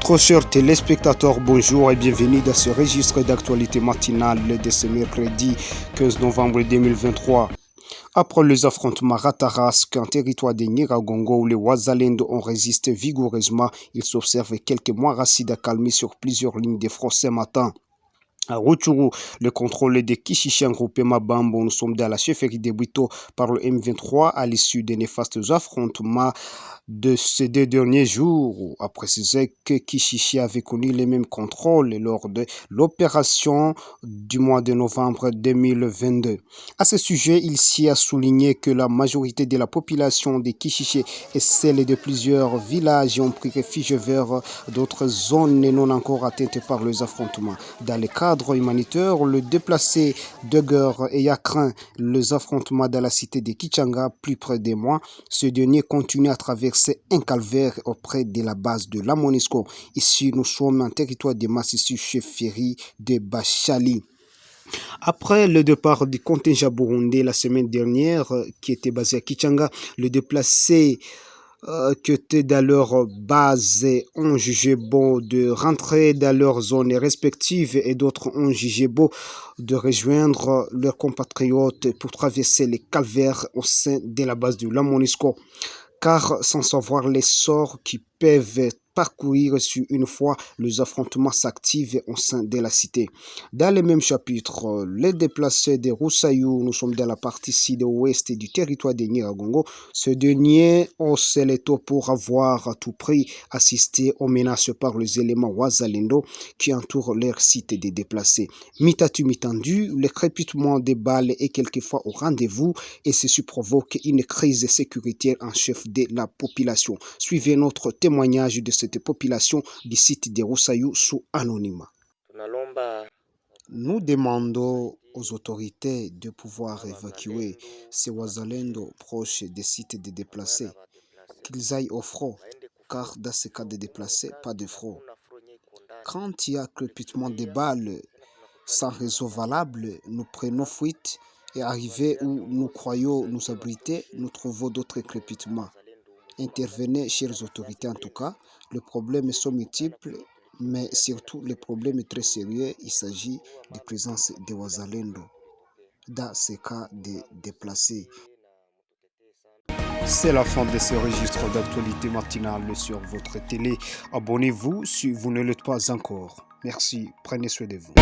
Trop chers téléspectateurs, bonjour et bienvenue dans ce registre d'actualité matinale de ce mercredi 15 novembre 2023. Après les affrontements ratarasques en territoire de Nyiragongo où les Wazalendo ont résisté vigoureusement, il s'observe quelques mois racides à calmer sur plusieurs lignes de front ce matin. À Rutshuru, le contrôle de Kishishi en groupement Bambo, nous sommes dans la chefferie de Bwito par le M23 à l'issue des néfastes affrontements de ces deux derniers jours, a précisé que Kishishi avait connu les mêmes contrôles lors de l'opération du mois de novembre 2022. À ce sujet, il s'y a souligné que la majorité de la population de Kishishi et celle de plusieurs villages ont pris refuge vers d'autres zones non encore atteintes par les affrontements. Dans le cadre humanitaire, le déplacé de guerre ayant craint les affrontements dans la cité de Kichanga plus près des mois, ce dernier continue à traverser un calvaire auprès de la base de la MONUSCO. Ici, nous sommes en territoire de Massissu, chefferie de Bachali. Après le départ du contingent burundais la semaine dernière, qui était basé à Kichanga, le déplacé qui étaient dans leur base ont jugé bon de rentrer dans leurs zones respectives et d'autres ont jugé bon de rejoindre leurs compatriotes pour traverser les calvaires au sein de la base de la MONUSCO. Car sans savoir les sorts qui peuvent parcourir sur une fois les affrontements s'activent au sein de la cité. Dans le même chapitre, les déplacés de Roussaïou, nous sommes dans la partie sud-ouest du territoire de Nyiragongo. Ce dernier hausse les taux pour avoir à tout prix assisté aux menaces par les éléments Wazalendo qui entourent leur site de déplacés. Mi-tatu, mi-tendu, le crépitement des balles est quelquefois au rendez-vous et ceci provoque une crise sécuritaire en chef de la population. Suivez notre témoignage de cette population du site de Roussaïou sous anonymat. Nous demandons aux autorités de pouvoir évacuer ces Wazalendo proches des sites de déplacés, qu'ils aillent au front, car dans ce cas de déplacés, pas de front. Quand il y a crépitement des balles sans réseau valable, nous prenons fuite et arrivés où nous croyons nous abriter, nous trouvons d'autres crépitements. Intervenez, chères autorités, en tout cas. Les problèmes sont multiples, mais surtout le problème est très sérieux. Il s'agit de présence de Wazalendo dans ces cas de déplacés. C'est la fin de ce registre d'actualité matinale sur votre télé. Abonnez-vous si vous ne l'êtes pas encore. Merci, prenez soin de vous.